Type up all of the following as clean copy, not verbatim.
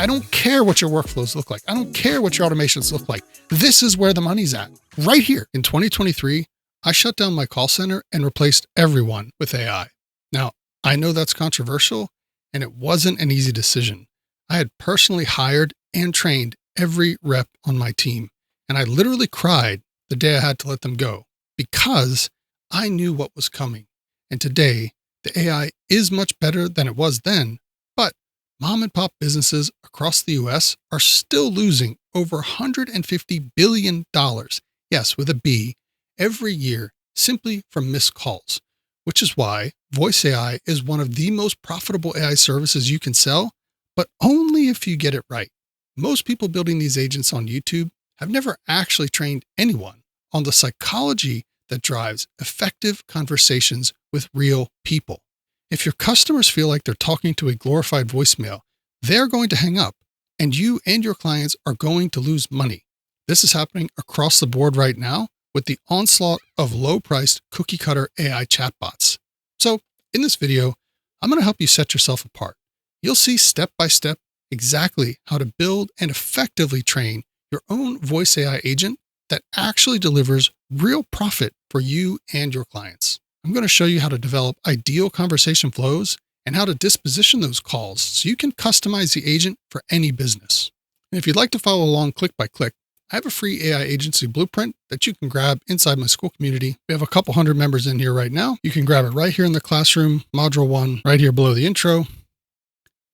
I don't care what your workflows look like. I don't care what your automations look like. This is where the money's at, right here. In 2023, I shut down my call center and replaced everyone with AI. Now, I know that's controversial, and it wasn't an easy decision. I had personally hired and trained every rep on my team, and I literally cried the day I had to let them go because I knew what was coming. And today, the AI is much better than it was then, but mom and pop businesses across the US are still losing over $150 billion, yes, with a B, every year simply from missed calls, which is why voice AI is one of the most profitable AI services you can sell, but only if you get it right. Most people building these agents on YouTube have never actually trained anyone on the psychology that drives effective conversations with real people. If your customers feel like they're talking to a glorified voicemail, they're going to hang up, and you and your clients are going to lose money. This is happening across the board right now with the onslaught of low-priced cookie-cutter AI chatbots. So in this video, I'm going to help you set yourself apart. You'll see step by step exactly how to build and effectively train your own voice AI agent that actually delivers real profit for you and your clients. I'm going to show you how to develop ideal conversation flows and how to disposition those calls so you can customize the agent for any business. And if you'd like to follow along click by click, I have a free AI agency blueprint that you can grab inside my school community. We have a couple hundred members in here right now. You can grab it right here in the classroom, module 1, right here below the intro.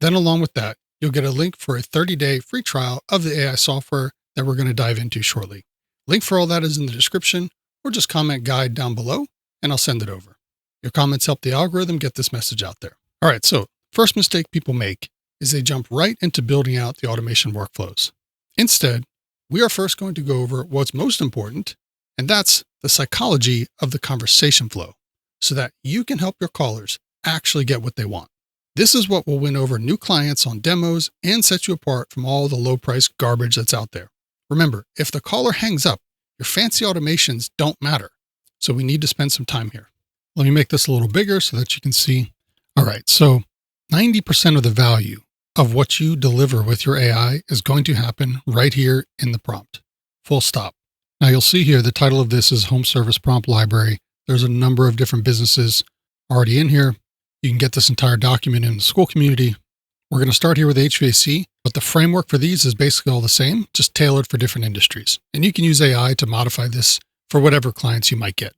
Then along with that, you'll get a link for a 30-day free trial of the AI software that we're going to dive into shortly. Link for all that is in the description, or just comment guide down below and I'll send it over. Your comments help the algorithm get this message out there. All right, so first mistake people make is they jump right into building out the automation workflows. Instead, we are first going to go over what's most important, and that's the psychology of the conversation flow, so that you can help your callers actually get what they want. This is what will win over new clients on demos and set you apart from all the low-priced garbage that's out there. Remember, if the caller hangs up, your fancy automations don't matter. So we need to spend some time here. Let me make this a little bigger so that you can see. All right, so 90% of the value of what you deliver with your AI is going to happen right here in the prompt. Full stop. Now you'll see here, the title of this is Home Service Prompt Library. There's a number of different businesses already in here. You can get this entire document in the school community. We're going to start here with HVAC, but the framework for these is basically all the same, just tailored for different industries. And you can use AI to modify this for whatever clients you might get.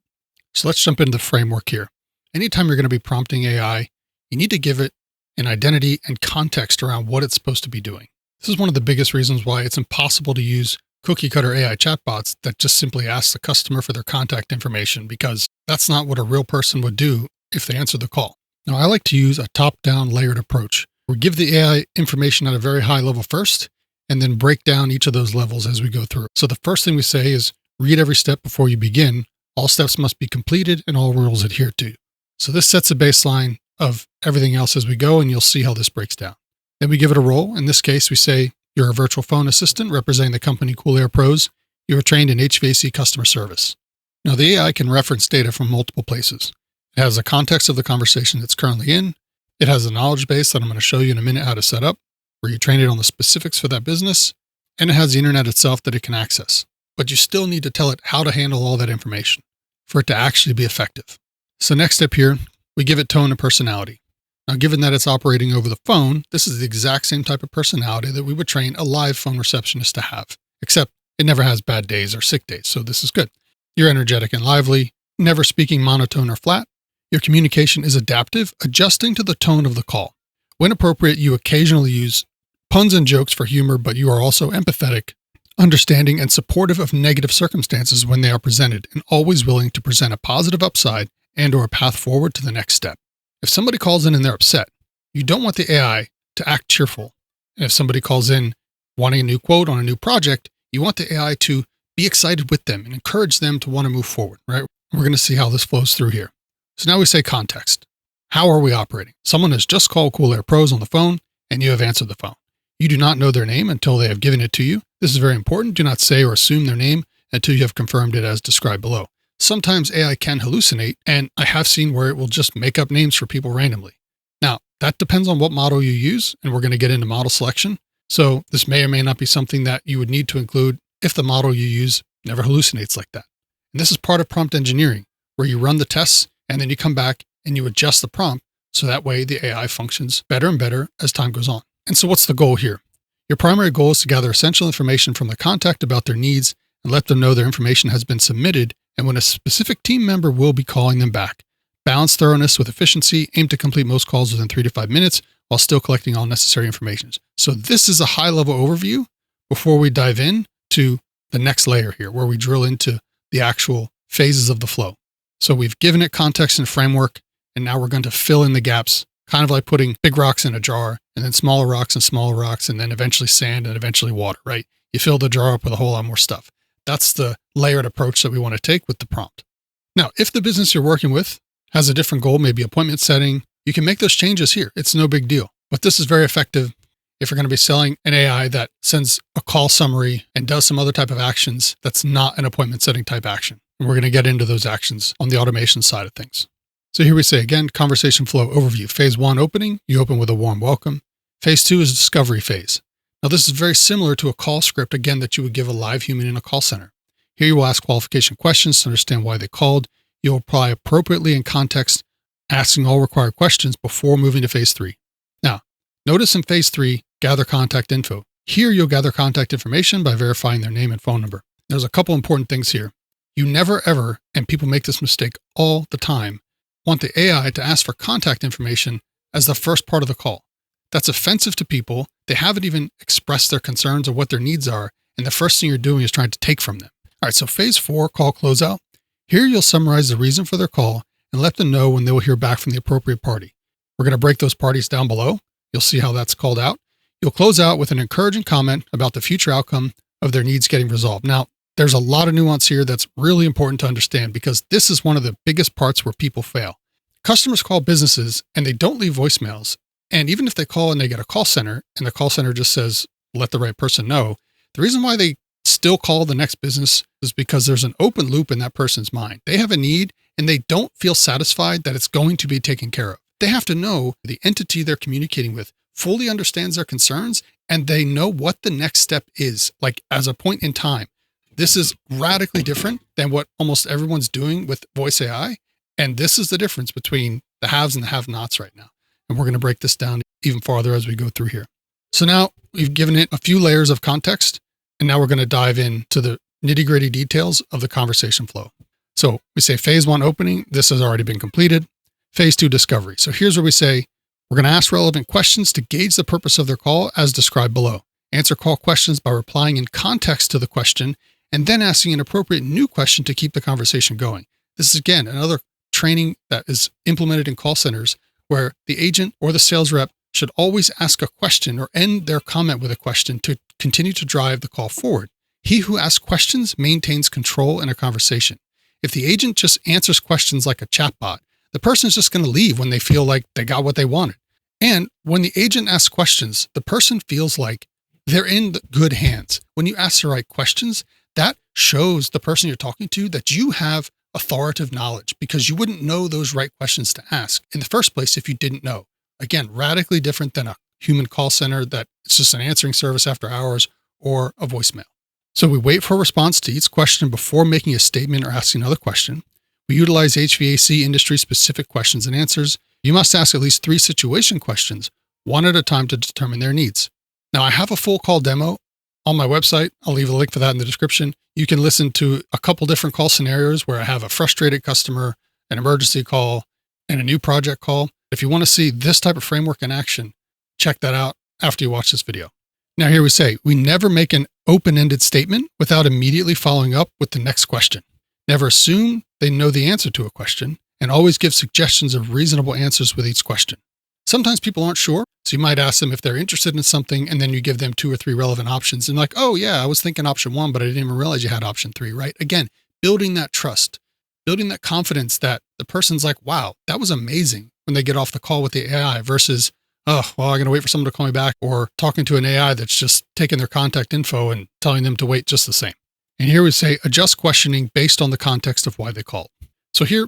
So let's jump into the framework here. Anytime you're going to be prompting AI, you need to give it an identity and context around what it's supposed to be doing. This is one of the biggest reasons why it's impossible to use cookie cutter AI chatbots that just simply ask the customer for their contact information, because that's not what a real person would do if they answered the call. Now, I like to use a top-down layered approach. We give the AI information at a very high level first, and then break down each of those levels as we go through. So the first thing we say is read every step before you begin. All steps must be completed and all rules adhered to. So this sets a baseline of everything else as we go, and you'll see how this breaks down. Then we give it a role. In this case, we say you're a virtual phone assistant representing the company Cool Air Pros. You are trained in HVAC customer service. Now, the AI can reference data from multiple places. It has the context of the conversation it's currently in. It has a knowledge base that I'm going to show you in a minute how to set up, where you train it on the specifics for that business, and it has the internet itself that it can access. But you still need to tell it how to handle all that information for it to actually be effective. So next step here, we give it tone and personality. Now, given that it's operating over the phone, this is the exact same type of personality that we would train a live phone receptionist to have, except it never has bad days or sick days, so this is good. You're energetic and lively, never speaking monotone or flat. Your communication is adaptive, adjusting to the tone of the call. When appropriate, you occasionally use puns and jokes for humor, but you are also empathetic, understanding, and supportive of negative circumstances when they are presented, and always willing to present a positive upside and or a path forward to the next step. If somebody calls in and they're upset, you don't want the AI to act cheerful. And if somebody calls in wanting a new quote on a new project, you want the AI to be excited with them and encourage them to want to move forward, right? We're going to see how this flows through here. So now we say context. How are we operating? Someone has just called Cool Air Pros on the phone and you have answered the phone. You do not know their name until they have given it to you. This is very important. Do not say or assume their name until you have confirmed it as described below. Sometimes AI can hallucinate, and I have seen where it will just make up names for people randomly. Now, that depends on what model you use, and we're going to get into model selection, So this may or may not be something that you would need to include if the model you use never hallucinates like that. And this is part of prompt engineering, where you run the tests and then you come back and you adjust the prompt so that way the AI functions better and better as time goes on. And so what's the goal here? Your primary goal is to gather essential information from the contact about their needs and let them know their information has been submitted and when a specific team member will be calling them back. Balance thoroughness with efficiency, aim to complete most calls within 3 to 5 minutes while still collecting all necessary information. So this is a high-level overview before we dive in to the next layer here, where we drill into the actual phases of the flow. So we've given it context and framework, and now we're going to fill in the gaps, kind of like putting big rocks in a jar, and then smaller rocks, and then eventually sand, and eventually water, right? You fill the jar up with a whole lot more stuff. That's the layered approach that we want to take with the prompt. Now, if the business you're working with has a different goal, maybe appointment setting, you can make those changes here. It's no big deal. But this is very effective if you're going to be selling an AI that sends a call summary and does some other type of actions that's not an appointment setting type action. And we're going to get into those actions on the automation side of things. So here we say again, conversation flow overview. Phase 1, opening, you open with a warm welcome. Phase 2 is discovery phase. Now this is very similar to a call script, again, that you would give a live human in a call center. Here you will ask qualification questions to understand why they called. You'll apply appropriately in context, asking all required questions before moving to phase 3. Now, notice in phase 3, gather contact info. Here you'll gather contact information by verifying their name and phone number. There's a couple important things here. You never ever, and people make this mistake all the time, want the AI to ask for contact information as the first part of the call. That's offensive to people. They haven't even expressed their concerns or what their needs are, and the first thing you're doing is trying to take from them. All right, so phase 4, call closeout. Here you'll summarize the reason for their call and let them know when they will hear back from the appropriate party. We're going to break those parties down below. You'll see how that's called out. You'll close out with an encouraging comment about the future outcome of their needs getting resolved. Now, there's a lot of nuance here that's really important to understand because this is one of the biggest parts where people fail. Customers call businesses and they don't leave voicemails. And even if they call and they get a call center and the call center just says, let the right person know, the reason why they still call the next business is because there's an open loop in that person's mind. They have a need and they don't feel satisfied that it's going to be taken care of. They have to know the entity they're communicating with fully understands their concerns and they know what the next step is, like as a point in time. This is radically different than what almost everyone's doing with voice AI. And this is the difference between the haves and the have-nots right now. And we're going to break this down even farther as we go through here. So now we've given it a few layers of context, and now we're going to dive into the nitty-gritty details of the conversation flow. So we say phase 1 opening, this has already been completed. Phase 2 discovery. So here's where we say, we're going to ask relevant questions to gauge the purpose of their call as described below. Answer call questions by replying in context to the question and then asking an appropriate new question to keep the conversation going. This is again, another training that is implemented in call centers where the agent or the sales rep should always ask a question or end their comment with a question to continue to drive the call forward. He who asks questions maintains control in a conversation. If the agent just answers questions like a chatbot, the person is just going to leave when they feel like they got what they wanted. And when the agent asks questions, the person feels like they're in good hands. When you ask the right questions, that shows the person you're talking to that you have authoritative knowledge because you wouldn't know those right questions to ask in the first place if you didn't know. Again, radically different than a human call center that it's just an answering service after hours or a voicemail. So we wait for a response to each question before making a statement or asking another question. We utilize HVAC industry specific questions and answers. You must ask at least 3 situation questions, one at a time to determine their needs. Now I have a full call demo on my website. I'll leave a link for that in the description. You can listen to a couple different call scenarios where I have a frustrated customer, an emergency call, and a new project call. If you want to see this type of framework in action, check that out after you watch this video. Now here we say, we never make an open-ended statement without immediately following up with the next question. Never assume they know the answer to a question and always give suggestions of reasonable answers with each question. Sometimes people aren't sure, so you might ask them if they're interested in something and then you give them 2 or 3 relevant options and like, oh yeah, I was thinking option 1, but I didn't even realize you had option 3, right? Again, building that trust, building that confidence that the person's like, wow, that was amazing when they get off the call with the AI versus, oh, well, I'm going to wait for someone to call me back, or talking to an AI that's just taking their contact info and telling them to wait just the same. And here we say, adjust questioning based on the context of why they called. So here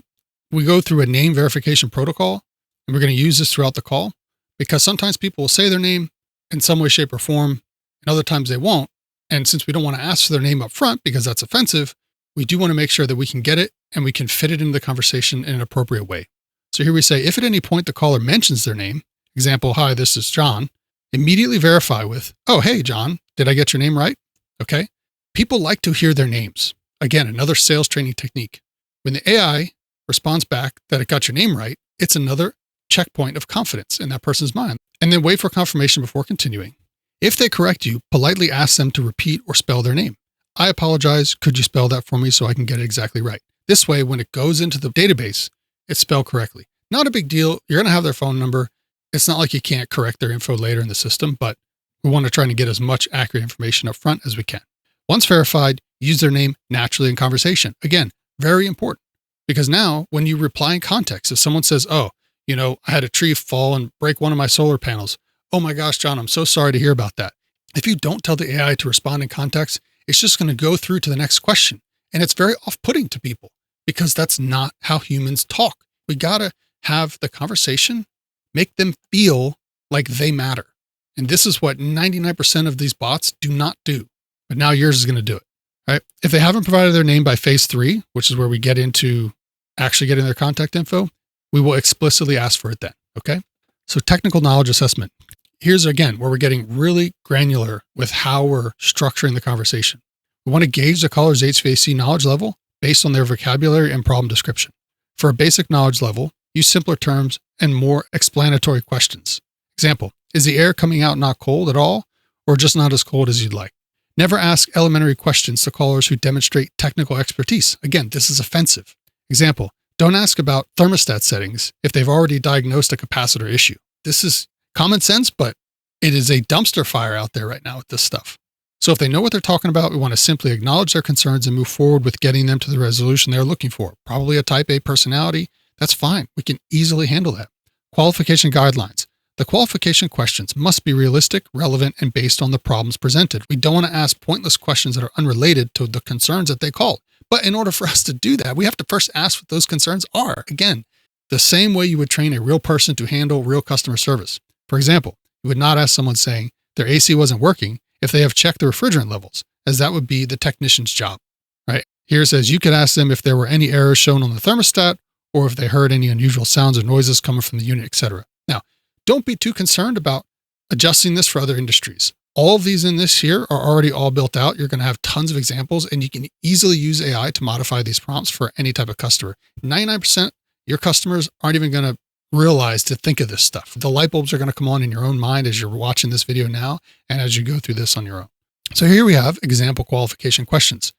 we go through a name verification protocol, and we're going to use this throughout the call because sometimes people will say their name in some way, shape, or form, and other times they won't. And since we don't want to ask for their name up front because that's offensive, we do want to make sure that we can get it and we can fit it into the conversation in an appropriate way. So here we say, if at any point the caller mentions their name, example, hi, this is John, immediately verify with, oh, hey, John, did I get your name right? Okay. People like to hear their names. Again, another sales training technique. When the AI responds back that it got your name right, it's another checkpoint of confidence in that person's mind. And then wait for confirmation before continuing. If they correct you, politely ask them to repeat or spell their name. I apologize. Could you spell that for me so I can get it exactly right? This way, when it goes into the database, it's spelled correctly. Not a big deal. You're going to have their phone number. It's not like you can't correct their info later in the system, but we want to try to get as much accurate information up front as we can. Once verified, use their name naturally in conversation. Again, very important, because now when you reply in context, if someone says, oh, I had a tree fall and break one of my solar panels. Oh my gosh, John, I'm so sorry to hear about that. If you don't tell the AI to respond in context, it's just going to go through to the next question. And it's very off-putting to people because that's not how humans talk. We got to have the conversation, make them feel like they matter. And this is what 99% of these bots do not do. But now yours is going to do it, right? If they haven't provided their name by phase 3, which is where we get into actually getting their contact info, we will explicitly ask for it then, okay? So technical knowledge assessment. Here's again where we're getting really granular with how we're structuring the conversation. We want to gauge the caller's HVAC knowledge level based on their vocabulary and problem description. For a basic knowledge level, use simpler terms and more explanatory questions. Example, is the air coming out not cold at all or just not as cold as you'd like? Never ask elementary questions to callers who demonstrate technical expertise. Again, this is offensive. Example, don't ask about thermostat settings if they've already diagnosed a capacitor issue. This is common sense, but it is a dumpster fire out there right now with this stuff. So if they know what they're talking about, we want to simply acknowledge their concerns and move forward with getting them to the resolution they're looking for. Probably a type A personality. That's fine. We can easily handle that. Qualification guidelines. The qualification questions must be realistic, relevant, and based on the problems presented. We don't want to ask pointless questions that are unrelated to the concerns that they called. But in order for us to do that, we have to first ask what those concerns are. Again, the same way you would train a real person to handle real customer service. For example, you would not ask someone saying their AC wasn't working if they have checked the refrigerant levels, as that would be the technician's job, right? Here it says you could ask them if there were any errors shown on the thermostat or if they heard any unusual sounds or noises coming from the unit, etc. Now, don't be too concerned about adjusting this for other industries. All of these in this here are already all built out. You're going to have tons of examples and you can easily use AI to modify these prompts for any type of customer. 99% your customers aren't even going to realize to think of this stuff. The light bulbs are going to come on in your own mind as you're watching this video now and as you go through this on your own. So here we have example qualification questions.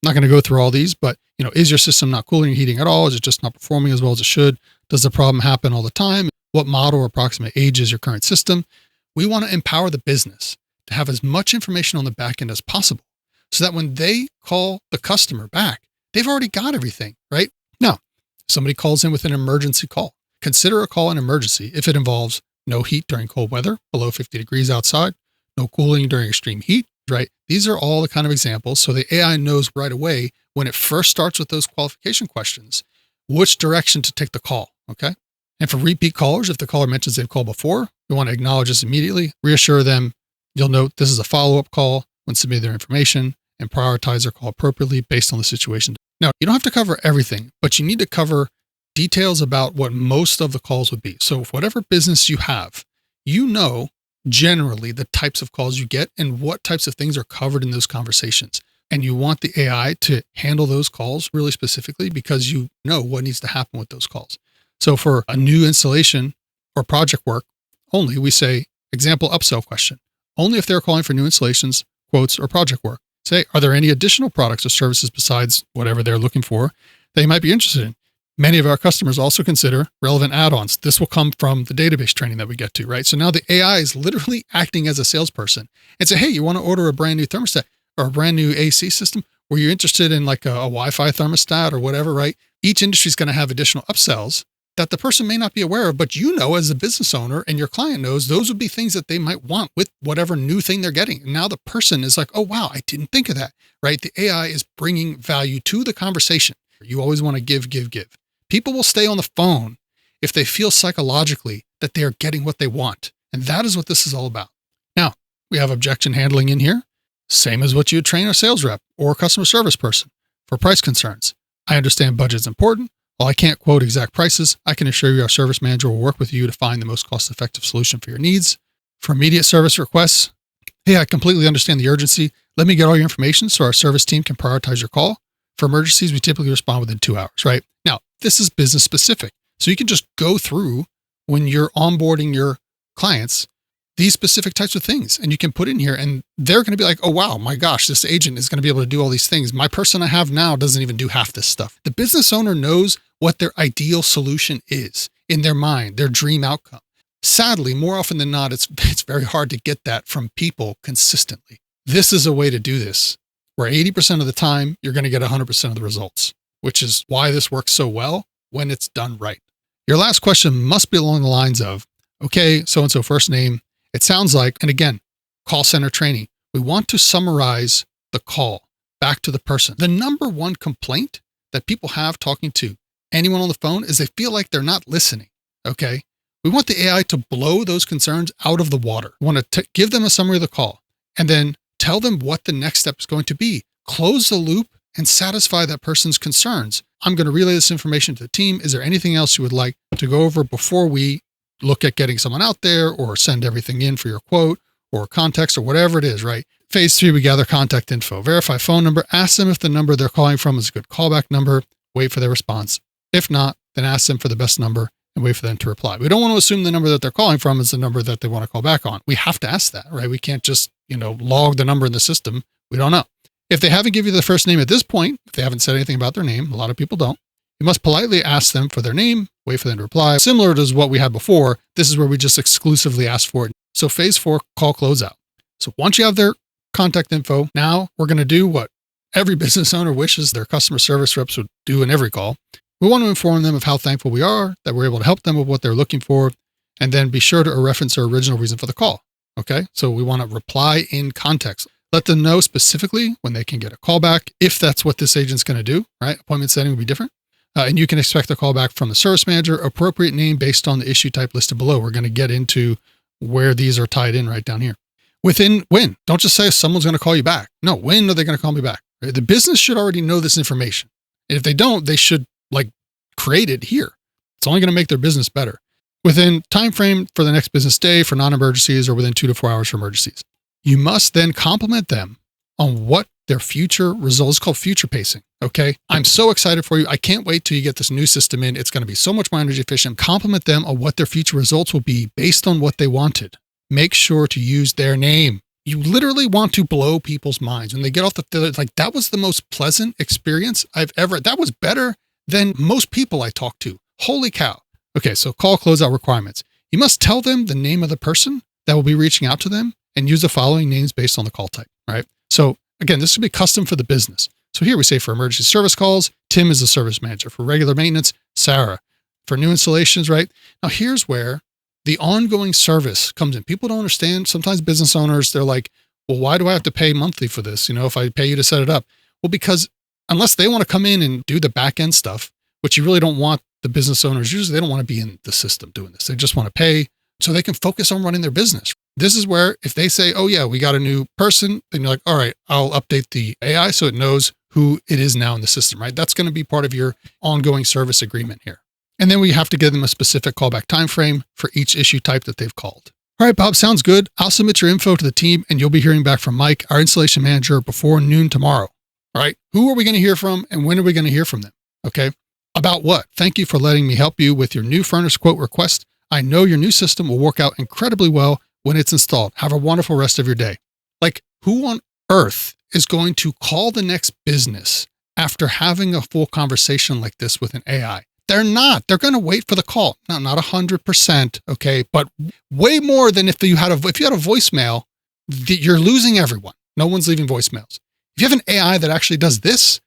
I'm not going to go through all these, but is your system not cooling or heating at all? Is it just not performing as well as it should? Does the problem happen all the time? What model or approximate age is your current system? We want to empower the business to have as much information on the back end as possible so that when they call the customer back, they've already got everything, right? Now, somebody calls in with an emergency call. Consider a call an emergency if it involves no heat during cold weather, below 50 degrees outside, no cooling during extreme heat, right? These are all the kind of examples. So the AI knows right away when it first starts with those qualification questions, which direction to take the call, okay? And for repeat callers, if the caller mentions they've called before, we want to acknowledge this immediately, reassure them. You'll note this is a follow-up call when submitting their information and prioritize their call appropriately based on the situation. Now, you don't have to cover everything, but you need to cover details about what most of the calls would be. So whatever business you have, generally the types of calls you get and what types of things are covered in those conversations. And you want the AI to handle those calls really specifically because you know what needs to happen with those calls. So for a new installation or project work only, we say, example upsell question. Only if they're calling for new installations, quotes, or project work. Say, are there any additional products or services besides whatever they're looking for that you might be interested in? Many of our customers also consider relevant add-ons. This will come from the database training that we get to, right? So now the AI is literally acting as a salesperson and say, hey, you want to order a brand new thermostat or a brand new AC system? Were you interested in like a Wi-Fi thermostat or whatever, right? Each industry is going to have additional upsells that the person may not be aware of, but as a business owner and your client knows, those would be things that they might want with whatever new thing they're getting. And now the person is like, oh, wow, I didn't think of that, right? The AI is bringing value to the conversation. You always want to give. People will stay on the phone if they feel psychologically that they are getting what they want. And that is what this is all about. Now, We have objection handling in here. Same as what you would train a sales rep or a customer service person for price concerns. I understand budget is important. While I can't quote exact prices, I can assure you our service manager will work with you to find the most cost-effective solution for your needs. For immediate service requests, hey, I completely understand the urgency. Let me get all your information so our service team can prioritize your call. For emergencies, we typically respond within 2 hours, right? Now, this is business specific. So you can just go through when you're onboarding your clients, these specific types of things, and you can put in here and they're going to be like, oh, wow, my gosh, this agent is going to be able to do all these things. My person I have now doesn't even do half this stuff. The business owner knows what their ideal solution is in their mind, their dream outcome. Sadly, more often than not, it's very hard to get that from people consistently. This is a way to do this where 80% of the time you're going to get 100% of the results, which is why this works so well when it's done right. Your last question must be along the lines of, okay, so-and-so first name. It sounds like, and again, call center training, we want to summarize the call back to the person. The number one complaint that people have talking to anyone on the phone is they feel like they're not listening, okay? We want the AI to blow those concerns out of the water. We want to give them a summary of the call and then tell them what the next step is going to be. Close the loop and satisfy that person's concerns. I'm going to relay this information to the team. Is there anything else you would like to go over before we look at getting someone out there or send everything in for your quote or context or whatever it is, right? Phase 3, we gather contact info, verify phone number, ask them if the number they're calling from is a good callback number, wait for their response. If not, then ask them for the best number and wait for them to reply. We don't want to assume the number that they're calling from is the number that they want to call back on. We have to ask that, right? We can't just, log the number in the system. We don't know. If they haven't given you the first name at this point, if they haven't said anything about their name, a lot of people don't, you must politely ask them for their name, wait for them to reply. Similar to what we had before, this is where we just exclusively ask for it. So phase 4, call closeout. So once you have their contact info, now we're going to do what every business owner wishes their customer service reps would do in every call. We want to inform them of how thankful we are that we're able to help them with what they're looking for, and then be sure to reference their original reason for the call. Okay, so we want to reply in context. Let them know specifically when they can get a call back, if that's what this agent's going to do, right? Appointment setting will be different. And you can expect a call back from the service manager, appropriate name based on the issue type listed below. We're going to get into where these are tied in right down here. Within when? Don't just say someone's going to call you back. No, when are they going to call me back? Right? The business should already know this information. And if they don't, they should create it here. It's only going to make their business better. Within time frame for the next business day for non-emergencies or within 2 to 4 hours for emergencies. You must then compliment them on what their future results, called future pacing. Okay. I'm so excited for you. I can't wait till you get this new system in. It's going to be so much more energy efficient. Compliment them on what their future results will be based on what they wanted. Make sure to use their name. You literally want to blow people's minds when they get off that was the most pleasant experience that was better than most people I talk to. Holy cow. Okay. So call closeout requirements. You must tell them the name of the person that will be reaching out to them and use the following names based on the call type, right? So again, this should be custom for the business. So here we say for emergency service calls, Tim is the service manager. For regular maintenance, Sarah. For new installations, right? Now here's where the ongoing service comes in. People don't understand. Sometimes business owners, they're like, well, why do I have to pay monthly for this? If I pay you to set it up. Well, because unless they want to come in and do the back end stuff, which you really don't want the business owners, usually they don't want to be in the system doing this. They just want to pay so they can focus on running their business. This is where if they say, oh yeah, we got a new person, then you're like, all right, I'll update the AI so it knows who it is now in the system, right? That's going to be part of your ongoing service agreement here. And then we have to give them a specific callback time frame for each issue type that they've called. All right, Bob, sounds good. I'll submit your info to the team and you'll be hearing back from Mike, our installation manager, before noon tomorrow. All right. Who are we going to hear from and when are we going to hear from them? Okay. About what? Thank you for letting me help you with your new furnace quote request. I know your new system will work out incredibly well when it's installed. Have a wonderful rest of your day. Who on earth is going to call the next business after having a full conversation like this with an AI? They're not. They're going to wait for the call. No, not 100%. Okay. But way more than if you had a voicemail, you're losing everyone. No one's leaving voicemails. If you have an AI that actually does this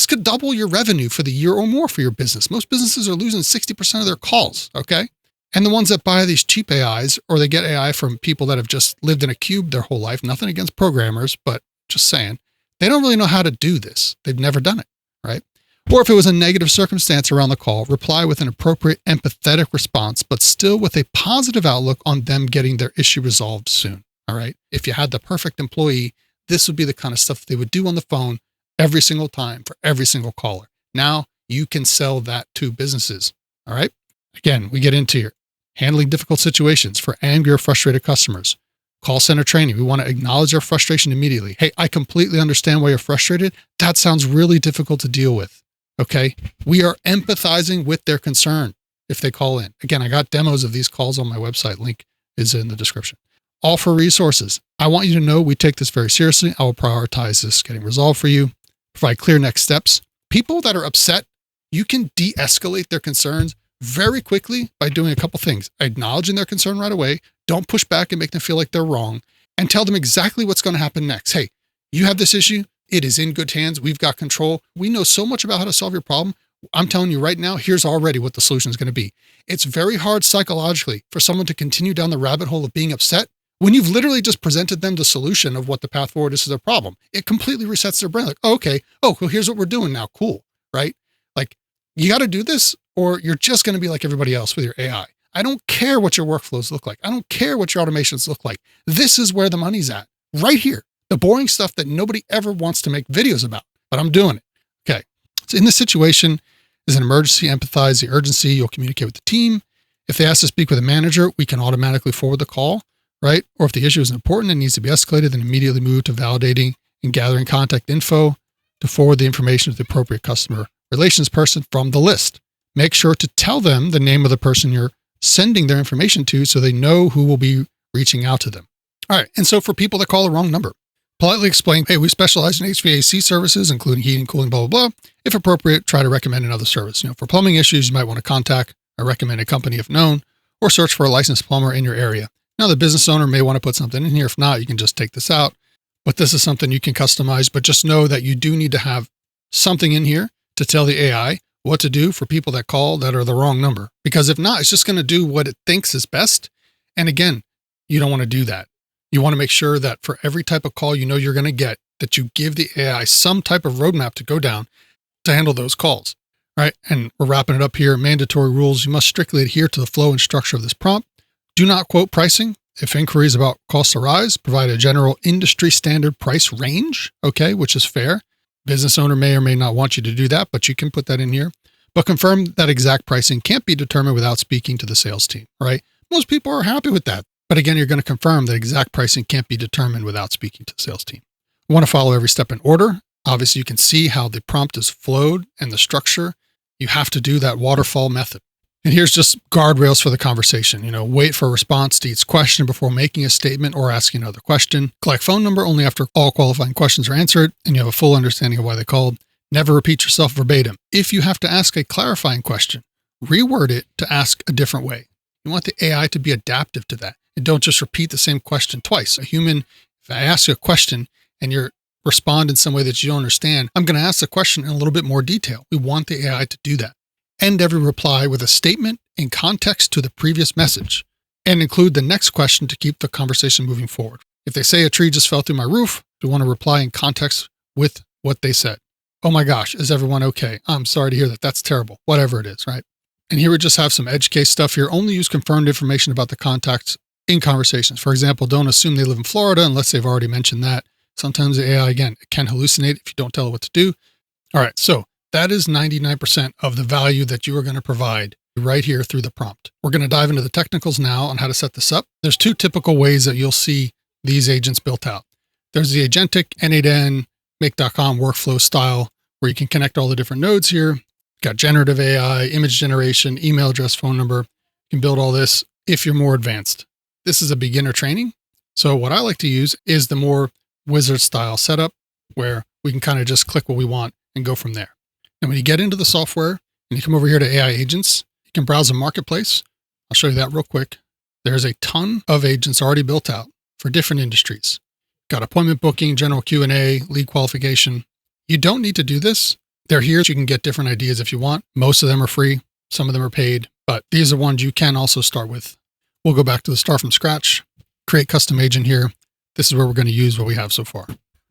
could double your revenue for the year or more for your business. Most businesses are losing 60% of their calls. Okay. And the ones that buy these cheap AIs, or they get AI from people that have just lived in a cube their whole life, nothing against programmers, but just saying, they don't really know how to do this. They've never done it, right? Or if it was a negative circumstance around the call, reply with an appropriate empathetic response, but still with a positive outlook on them getting their issue resolved soon. All right. If you had the perfect employee, this would be the kind of stuff they would do on the phone every single time for every single caller. Now you can sell that to businesses. All right. Again, we get into your handling difficult situations for angry or frustrated customers. Call center training. We want to acknowledge their frustration immediately. Hey, I completely understand why you're frustrated. That sounds really difficult to deal with. Okay. We are empathizing with their concern if they call in. Again, I got demos of these calls on my website. Link is in the description. Offer resources. I want you to know we take this very seriously. I will prioritize this getting resolved for you. Provide clear next steps. People that are upset, you can de-escalate their concerns very quickly by doing a couple things. Acknowledging their concern right away. Don't push back and make them feel like they're wrong, and tell them exactly what's going to happen next. Hey, you have this issue. It is in good hands. We've got control. We know so much about how to solve your problem. I'm telling you right now, here's already what the solution is going to be. It's very hard psychologically for someone to continue down the rabbit hole of being upset when you've literally just presented them the solution of what the path forward is to their problem. It completely resets their brain. Like, oh, okay. Oh, well, here's what we're doing now. Cool. Right? Like, you got to do this or you're just going to be like everybody else with your AI. I don't care what your workflows look like. I don't care what your automations look like. This is where the money's at, right here. The boring stuff that nobody ever wants to make videos about, but I'm doing it. Okay. So in this situation, is an emergency, empathize the urgency. You'll communicate with the team. If they ask to speak with a manager, we can automatically forward the call, right? Or if the issue is important and needs to be escalated, then immediately move to validating and gathering contact info to forward the information to the appropriate customer relations person from the list. Make sure to tell them the name of the person you're sending their information to so they know who will be reaching out to them. All right. And so for people that call the wrong number, politely explain, hey, we specialize in HVAC services, including heating, cooling, blah, blah, blah. If appropriate, try to recommend another service. For plumbing issues, you might want to contact a recommended company if known, or search for a licensed plumber in your area. Now, the business owner may want to put something in here. If not, you can just take this out. But this is something you can customize, but just know that you do need to have something in here to tell the AI what to do for people that call that are the wrong number. Because if not, it's just going to do what it thinks is best. And again, you don't want to do that. You want to make sure that for every type of call you're going to get, that you give the AI some type of roadmap to go down to handle those calls. All right. And we're wrapping it up here. Mandatory rules. You must strictly adhere to the flow and structure of this prompt. Do not quote pricing. If inquiries about costs arise, provide a general industry standard price range. Okay. Which is fair. Business owner may or may not want you to do that, but you can put that in here. But confirm that exact pricing can't be determined without speaking to the sales team, right? Most people are happy with that. But again, you're going to confirm that exact pricing can't be determined without speaking to the sales team. You want to follow every step in order. Obviously, you can see how the prompt is flowed and the structure. You have to do that waterfall method. And here's just guardrails for the conversation. Wait for a response to each question before making a statement or asking another question. Collect phone number only after all qualifying questions are answered and you have a full understanding of why they called. Never repeat yourself verbatim. If you have to ask a clarifying question, reword it to ask a different way. You want the AI to be adaptive to that. And don't just repeat the same question twice. A human, if I ask you a question and you respond in some way that you don't understand, I'm going to ask the question in a little bit more detail. We want the AI to do that. End every reply with a statement in context to the previous message and include the next question to keep the conversation moving forward. If they say a tree just fell through my roof, we want to reply in context with what they said. Oh my gosh, is everyone okay? I'm sorry to hear that. That's terrible. Whatever it is, right? And here we just have some edge case stuff here. Only use confirmed information about the contacts in conversations. For example, don't assume they live in Florida unless they've already mentioned that. Sometimes the AI, again, it can hallucinate if you don't tell it what to do. All right, so that is 99% of the value that you are going to provide right here through the prompt. We're going to dive into the technicals now on how to set this up. There's two typical ways that you'll see these agents built out. There's the agentic N8N make.com workflow style where you can connect all the different nodes here. Got generative AI, image generation, email address, phone number. You can build all this if you're more advanced. This is a beginner training. So what I like to use is the more wizard style setup where we can kind of just click what we want and go from there. And when you get into the software and you come over here to AI agents, you can browse a marketplace. I'll show you that real quick. There's a ton of agents already built out for different industries. Got appointment booking, general Q&A, lead qualification. You don't need to do this. They're here. You can get different ideas if you want. Most of them are free. Some of them are paid, but these are ones you can also start with. We'll go back to the start from scratch, create custom agent here. This is where we're going to use what we have so far.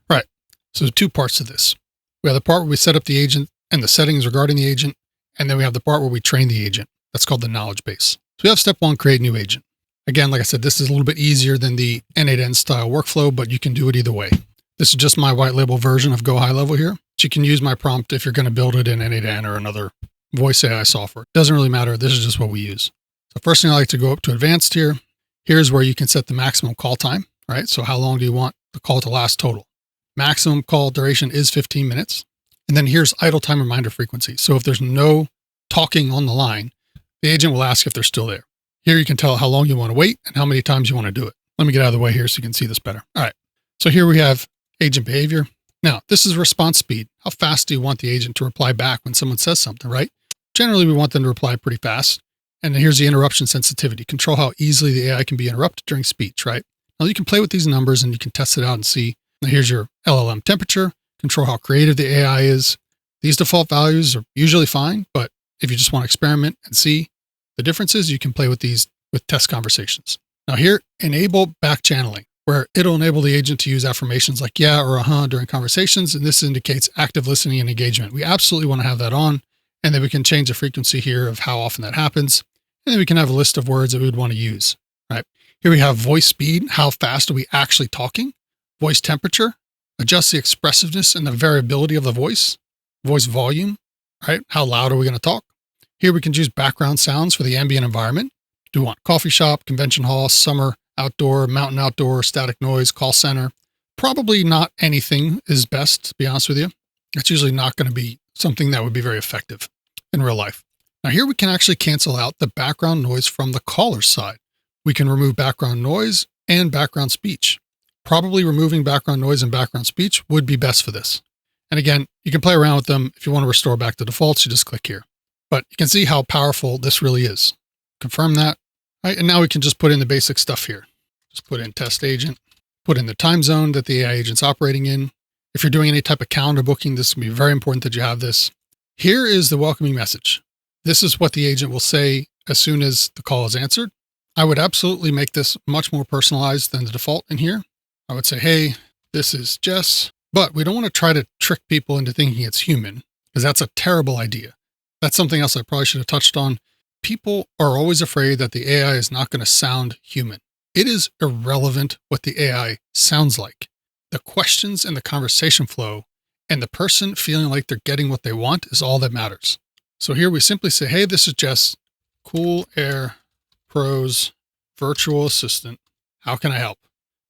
Right. So there's two parts to this. We have the part where we set up the agent and the settings regarding the agent. And then we have the part where we train the agent. That's called the knowledge base. So we have step one, create new agent. Again, like I said, this is a little bit easier than the N8N style workflow, but you can do it either way. This is just my white label version of GoHighLevel here. But you can use my prompt if you're going to build it in N8N or another voice AI software. Doesn't really matter. This is just what we use. So first thing I like to go up to advanced here. Here's where you can set the maximum call time, right? So how long do you want the call to last total? Maximum call duration is 15 minutes. And then here's idle time reminder frequency. So if there's no talking on the line, the agent will ask if they're still there. Here you can tell how long you want to wait and how many times you want to do it. Let me get out of the way here so you can see this better. All right. So here we have agent behavior. Now, this is response speed. How fast do you want the agent to reply back when someone says something, right? Generally, we want them to reply pretty fast. And then here's the interruption sensitivity. Control how easily the AI can be interrupted during speech, right? Now, you can play with these numbers and you can test it out and see. Now, here's your LLM temperature. Control how creative the AI is. These default values are usually fine, but if you just want to experiment and see the differences, you can play with these with test conversations. Now here, enable back channeling, where it'll enable the agent to use affirmations like yeah or uh-huh during conversations. And this indicates active listening and engagement. We absolutely want to have that on. And then we can change the frequency here of how often that happens. And then we can have a list of words that we would want to use, right? Here we have voice speed. How fast are we actually talking? Voice temperature, adjust the expressiveness and the variability of the voice volume, right? How loud are we going to talk? Here we can choose background sounds for the ambient environment. Do we want coffee shop, convention hall, summer, outdoor, mountain outdoor, static noise, call center? Probably not anything is best, to be honest with you. It's usually not going to be something that would be very effective in real life. Now here we can actually cancel out the background noise from the caller's side. We can remove background noise and background speech. Probably removing background noise and background speech would be best for this. And again, you can play around with them. If you want to restore back to defaults, you just click here. But you can see how powerful this really is. Confirm that. All right, and now we can just put in the basic stuff here. Just put in test agent, put in the time zone that the AI agent's operating in. If you're doing any type of calendar booking, this will be very important that you have this. Here is the welcoming message. This is what the agent will say as soon as the call is answered. I would absolutely make this much more personalized than the default in here. I would say, hey, this is Jess, but we don't want to try to trick people into thinking it's human because that's a terrible idea. That's something else I probably should have touched on. People are always afraid that the AI is not going to sound human. It is irrelevant what the AI sounds like. The questions and the conversation flow and the person feeling like they're getting what they want is all that matters. So here we simply say, hey, this is Jess, Cool Air Pros virtual assistant. How can I help?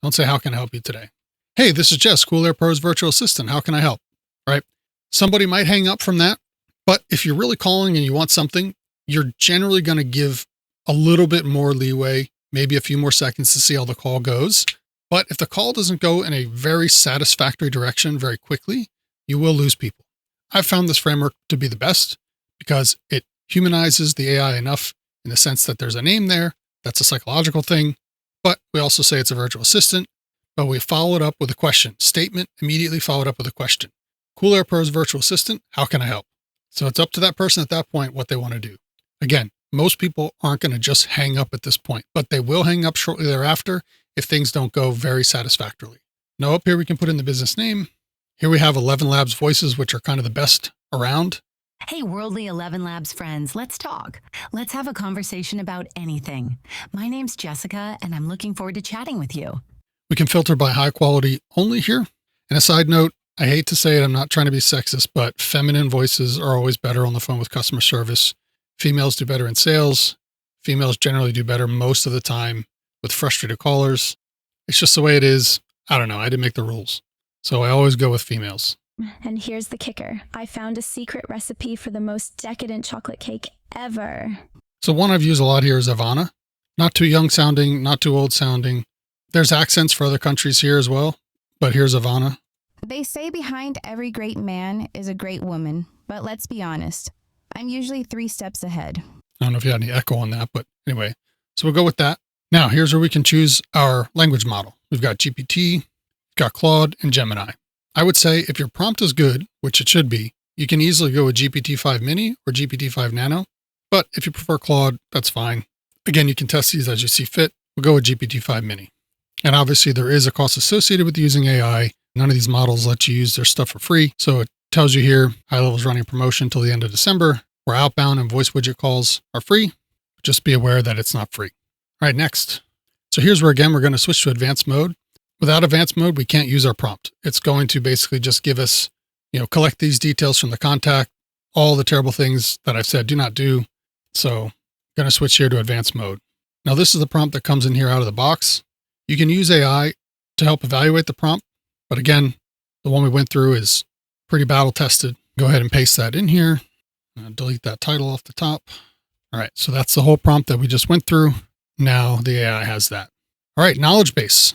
Don't say, how can I help you today? Hey, this is Jess, Cool Air Pros virtual assistant. How can I help? Right? Somebody might hang up from that. But if you're really calling and you want something, you're generally going to give a little bit more leeway, maybe a few more seconds to see how the call goes. But if the call doesn't go in a very satisfactory direction very quickly, you will lose people. I've found this framework to be the best because it humanizes the AI enough in the sense that there's a name there. That's a psychological thing. But we also say it's a virtual assistant, but we follow it up with a question. Statement immediately followed up with a question. Cool Air Pros virtual assistant, how can I help? So it's up to that person at that point what they want to do. Again, most people aren't going to just hang up at this point, but they will hang up shortly thereafter if things don't go very satisfactorily. Now up here we can put in the business name. Here we have 11 Labs voices, which are kind of the best around. Hey, Worldly 11 Labs friends, let's talk. Let's have a conversation about anything. My name's Jessica, and I'm looking forward to chatting with you. We can filter by high quality only here. And a side note, I hate to say it, I'm not trying to be sexist, but feminine voices are always better on the phone with customer service. Females do better in sales. Females generally do better most of the time with frustrated callers. It's just the way it is. I don't know. I didn't make the rules. So I always go with females. And here's the kicker. I found a secret recipe for the most decadent chocolate cake ever. So one I've used a lot here is Ivana. Not too young sounding, not too old sounding. There's accents for other countries here as well, but here's Ivana. They say behind every great man is a great woman, but let's be honest. I'm usually 3 steps ahead. I don't know if you had any echo on that, but anyway, so we'll go with that. Now, here's where we can choose our language model. We've got GPT, got Claude, and Gemini. I would say if your prompt is good, which it should be, you can easily go with GPT-5 Mini or GPT-5 Nano. But if you prefer Claude, that's fine. Again, you can test these as you see fit. We'll go with GPT-5 Mini. And obviously there is a cost associated with using AI. None of these models let you use their stuff for free. So it tells you here, HighLevel is running a promotion until the end of December, where outbound and voice widget calls are free. Just be aware that it's not free. All right, next, So here's where, again, we're going to switch to advanced mode. Without advanced mode, we can't use our prompt. It's going to basically just give us, collect these details from the contact, all the terrible things that I've said do not do. So I'm going to switch here to advanced mode. Now, this is the prompt that comes in here out of the box. You can use AI to help evaluate the prompt. But again, the one we went through is pretty battle tested. Go ahead and paste that in here. Delete that title off the top. All right. So that's the whole prompt that we just went through. Now the AI has that. All right. Knowledge base.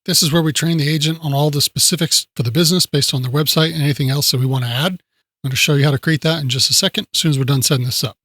This is where we train the agent on all the specifics for the business based on their website and anything else that we want to add. I'm going to show you how to create that in just a second, as soon as we're done setting this up.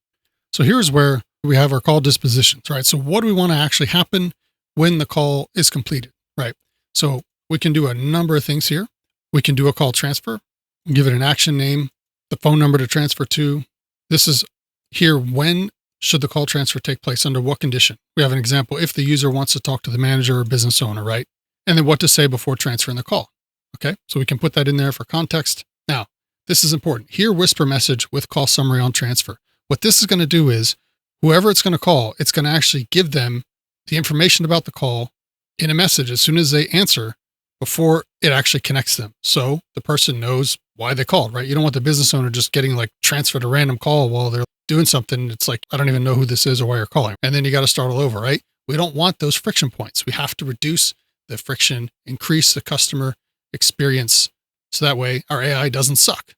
So here's where we have our call dispositions, right? So what do we want to actually happen when the call is completed, right? So we can do a number of things here. We can do a call transfer, give it an action name, the phone number to transfer to. This is here, when should the call transfer take place, under what condition? We have an example, if the user wants to talk to the manager or business owner, right? And then what to say before transferring the call. Okay, so we can put that in there for context. Now, this is important. Here, whisper message with call summary on transfer. What this is going to do is, whoever it's going to call, it's going to actually give them the information about the call in a message as soon as they answer, before it actually connects them. So the person knows why they called, right? You don't want the business owner just getting like transferred a random call while they're doing something. It's like, I don't even know who this is or why you're calling. And then you got to start all over, right? We don't want those friction points. We have to reduce the friction, increase the customer experience, so that way our AI doesn't suck.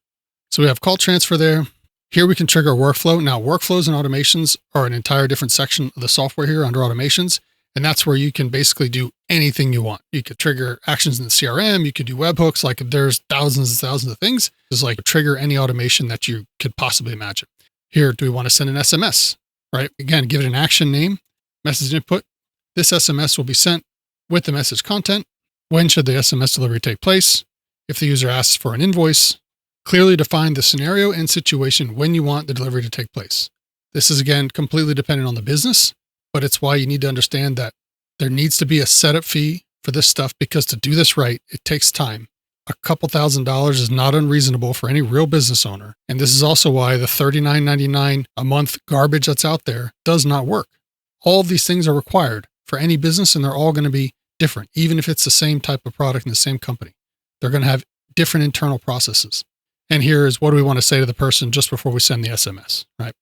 So we have call transfer there. Here we can trigger a workflow. Now, workflows and automations are an entire different section of the software here under automations. And that's where you can basically do anything you want. You could trigger actions in the CRM. You could do webhooks. Like, if there's thousands and thousands of things, just like trigger any automation that you could possibly imagine. Here, do we want to send an SMS, right? Again, give it an action name, message input. This SMS will be sent with the message content. When should the SMS delivery take place? If the user asks for an invoice, clearly define the scenario and situation when you want the delivery to take place. This is, again, completely dependent on the business, but it's why you need to understand that there needs to be a setup fee for this stuff, because to do this right, it takes time. A couple $1,000s is not unreasonable for any real business owner. And this is also why the $39.99 a month garbage that's out there does not work. All of these things are required for any business, and they're all going to be different. Even if it's the same type of product in the same company, they're going to have different internal processes. And here is, what do we want to say to the person just before we send the SMS, right?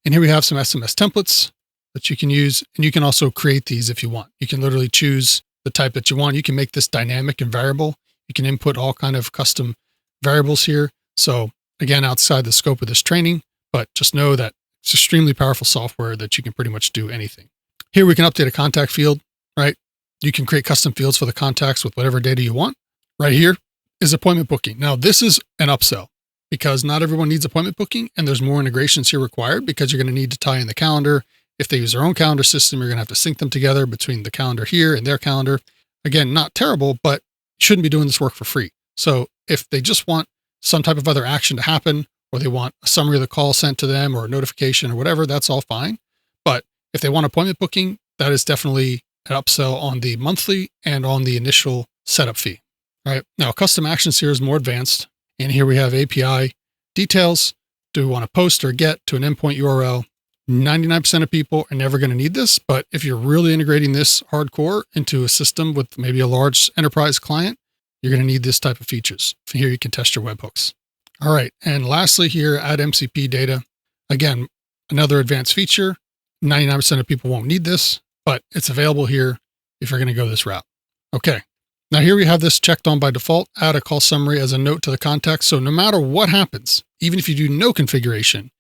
And here we have some SMS templates that you can use. And you can also create these if you want. You can literally choose the type that you want. You can make this dynamic and variable. You can input all kind of custom variables here. So again, outside the scope of this training, but just know that it's extremely powerful software that you can pretty much do anything. Here we can update a contact field, right? You can create custom fields for the contacts with whatever data you want. Right here is appointment booking. Now, this is an upsell, because not everyone needs appointment booking, and there's more integrations here required, because you're going to need to tie in the calendar. If they use their own calendar system, you're going to have to sync them together between the calendar here and their calendar. Again, not terrible, but you shouldn't be doing this work for free. So if they just want some type of other action to happen, or they want a summary of the call sent to them, or a notification or whatever, that's all fine. But if they want appointment booking, that is definitely an upsell on the monthly and on the initial setup fee. All right. Now, custom actions here is more advanced. And here we have API details. Do we want to post or get to an endpoint URL? 99% of people are never going to need this, but if you're really integrating this hardcore into a system with maybe a large enterprise client, you're going to need this type of features. Here you can test your webhooks. All right. And lastly here, add MCP data. Again, another advanced feature. 99% of people won't need this, but it's available here if you're going to go this route. Okay. Now here we have this checked on by default, add a call summary as a note to the contact. So no matter what happens, even if you do no configuration,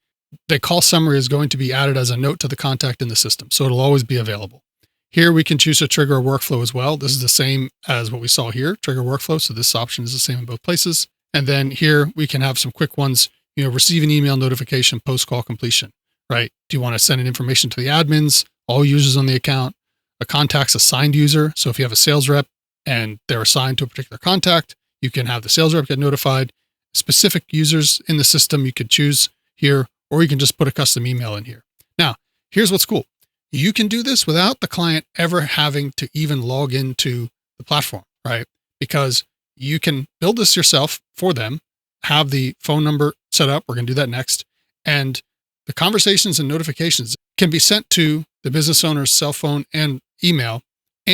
the call summary is going to be added as a note to the contact in the system. So it'll always be available. Here we can choose to trigger a workflow as well. This is the same as what we saw here, trigger workflow. So this option is the same in both places. And then here we can have some quick ones, receive an email notification post-call completion, right? Do you want to send an information to the admins, all users on the account, a contact's assigned user? So if you have a sales rep and they're assigned to a particular contact, you can have the sales rep get notified. Specific users in the system you could choose here, or you can just put a custom email in here. Now, here's what's cool. You can do this without the client ever having to even log into the platform, right? Because you can build this yourself for them, have the phone number set up. We're going to do that next. And the conversations and notifications can be sent to the business owner's cell phone and email.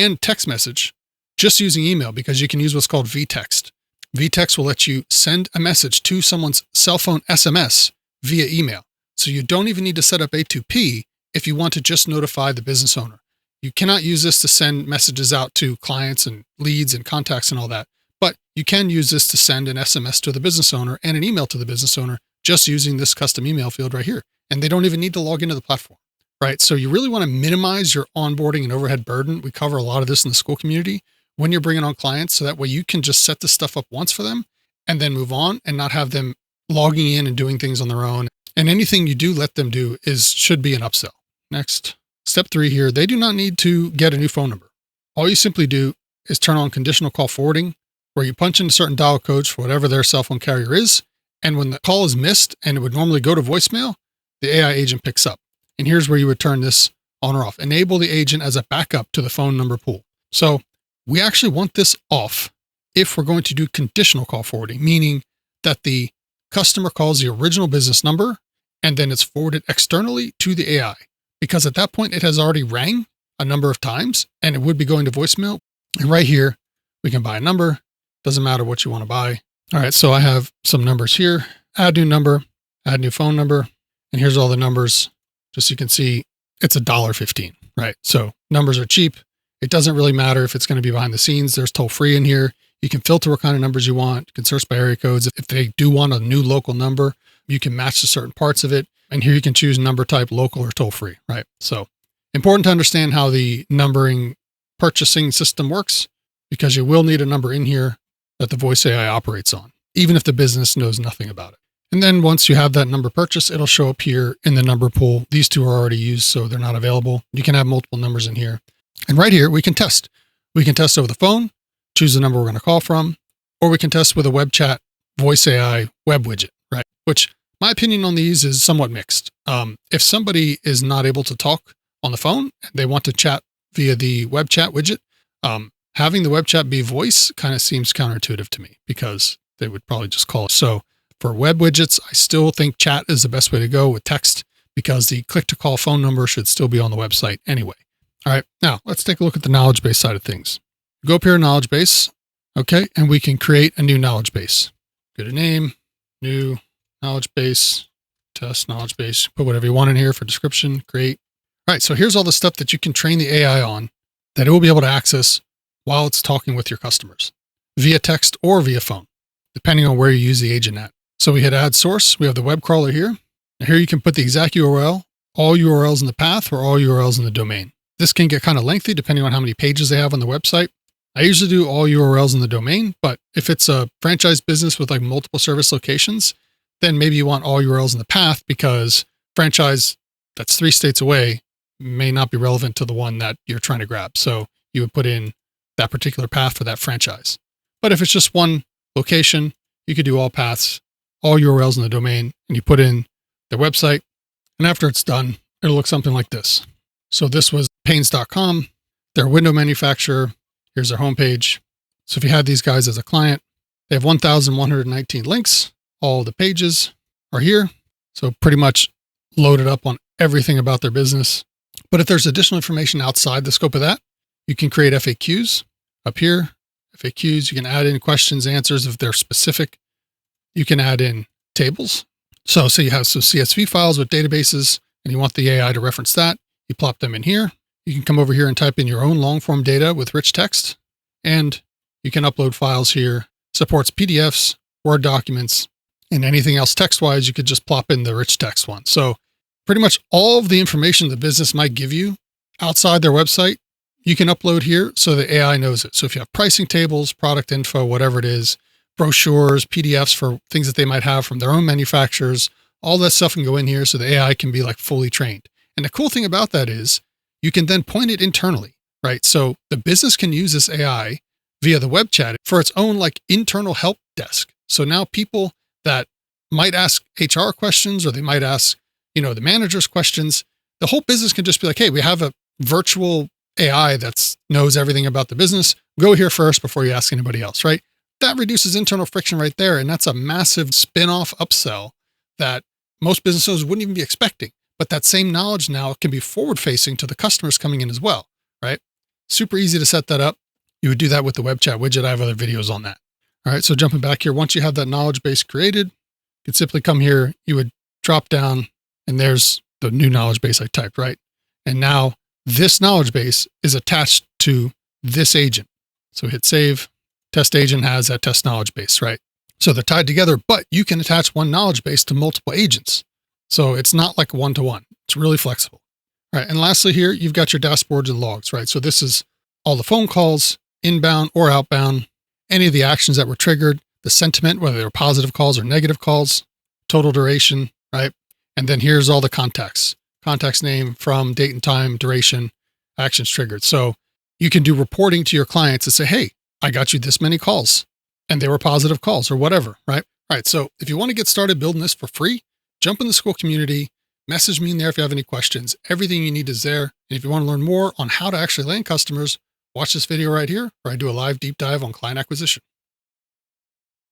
and text message just using email, because you can use what's called vText. vText will let you send a message to someone's cell phone SMS via email. So you don't even need to set up A2P if you want to just notify the business owner. You cannot use this to send messages out to clients and leads and contacts and all that, but you can use this to send an SMS to the business owner and an email to the business owner just using this custom email field right here. And they don't even need to log into the platform, right? So you really want to minimize your onboarding and overhead burden. We cover a lot of this in the school community when you're bringing on clients, so that way you can just set this stuff up once for them and then move on and not have them logging in and doing things on their own. And anything you do let them do should be an upsell. Next, step 3 here, they do not need to get a new phone number. All you simply do is turn on conditional call forwarding, where you punch in certain dial codes for whatever their cell phone carrier is. And when the call is missed and it would normally go to voicemail, the AI agent picks up. And here's where you would turn this on or off. Enable the agent as a backup to the phone number pool. So we actually want this off if we're going to do conditional call forwarding, meaning that the customer calls the original business number and then it's forwarded externally to the AI. Because at that point, it has already rang a number of times and it would be going to voicemail. And right here, we can buy a number. Doesn't matter what you want to buy. All right, so I have some numbers here. Add new number, add new phone number. And here's all the numbers. Just so you can see, it's $1.15, right? So numbers are cheap. It doesn't really matter if it's going to be behind the scenes. There's toll free in here. You can filter what kind of numbers you want. You can search by area codes. If they do want a new local number, you can match to certain parts of it. And here you can choose number type, local or toll free, right? So important to understand how the numbering purchasing system works, because you will need a number in here that the voice AI operates on, even if the business knows nothing about it. And then once you have that number purchase, it'll show up here in the number pool. These two are already used, so they're not available. You can have multiple numbers in here. And right here, we can test. We can test over the phone, choose the number we're going to call from, or we can test with a web chat voice AI web widget, right? Which my opinion on these is somewhat mixed. If somebody is not able to talk on the phone, and they want to chat via the web chat widget, having the web chat be voice kind of seems counterintuitive to me, because they would probably just call it. So for web widgets, I still think chat is the best way to go with text, because the click to call phone number should still be on the website anyway. All right, now let's take a look at the knowledge base side of things. Go up here, knowledge base. Okay, and we can create a new knowledge base. Go to name, new knowledge base, test knowledge base, put whatever you want in here for description, create. All right, so here's all the stuff that you can train the AI on that it will be able to access while it's talking with your customers via text or via phone, depending on where you use the agent at. So we hit add source. We have the web crawler here. Now here you can put the exact URL, all URLs in the path, or all URLs in the domain. This can get kind of lengthy depending on how many pages they have on the website. I usually do all URLs in the domain, but if it's a franchise business with like multiple service locations, then maybe you want all URLs in the path, because franchise that's 3 states away may not be relevant to the one that you're trying to grab. So you would put in that particular path for that franchise. But if it's just one location, you could do all paths, all URLs in the domain, and you put in their website. And after it's done, it'll look something like this. So this was Pains.com, their window manufacturer. Here's their homepage. So if you had these guys as a client, they have 1,119 links. All the pages are here. So pretty much loaded up on everything about their business. But if there's additional information outside the scope of that, you can create FAQs up here. FAQs, you can add in questions, answers if they're specific. You can add in tables. So say you have some CSV files with databases and you want the AI to reference that. You plop them in here. You can come over here and type in your own long form data with rich text, and you can upload files here. Supports PDFs, Word documents, and anything else text-wise, you could just plop in the rich text one. So pretty much all of the information the business might give you outside their website, you can upload here so the AI knows it. So if you have pricing tables, product info, whatever it is, brochures, PDFs for things that they might have from their own manufacturers, all that stuff can go in here so the AI can be like fully trained. And the cool thing about that is you can then point it internally, right? So the business can use this AI via the web chat for its own like internal help desk. So now people that might ask HR questions, or they might ask, the manager's questions, the whole business can just be like, hey, we have a virtual AI that knows everything about the business. Go here first before you ask anybody else, right? That reduces internal friction right there. And that's a massive spin-off upsell that most businesses wouldn't even be expecting. But that same knowledge now can be forward-facing to the customers coming in as well, right? super easy to set that up. You would do that with the web chat widget. I have other videos on that. All right. So jumping back here, once you have that knowledge base created, you could simply come here, you would drop down, and there's the new knowledge base I typed, right? And now this knowledge base is attached to this agent. So hit save. Test agent has that test knowledge base, right? So they're tied together, but you can attach one knowledge base to multiple agents. So it's not like one-to-one. It's really flexible. All right. And lastly here, you've got your dashboards and logs, right? So this is all the phone calls, inbound or outbound, any of the actions that were triggered, the sentiment, whether they were positive calls or negative calls, total duration, right? And then here's all the contacts name, from, date and time, duration, actions triggered. So you can do reporting to your clients and say, hey, I got you this many calls and they were positive calls or whatever, right? All right. So if you want to get started building this for free, jump in the school community, message me in there if you have any questions. Everything you need is there. And if you want to learn more on how to actually land customers, watch this video right here, where I do a live deep dive on client acquisition.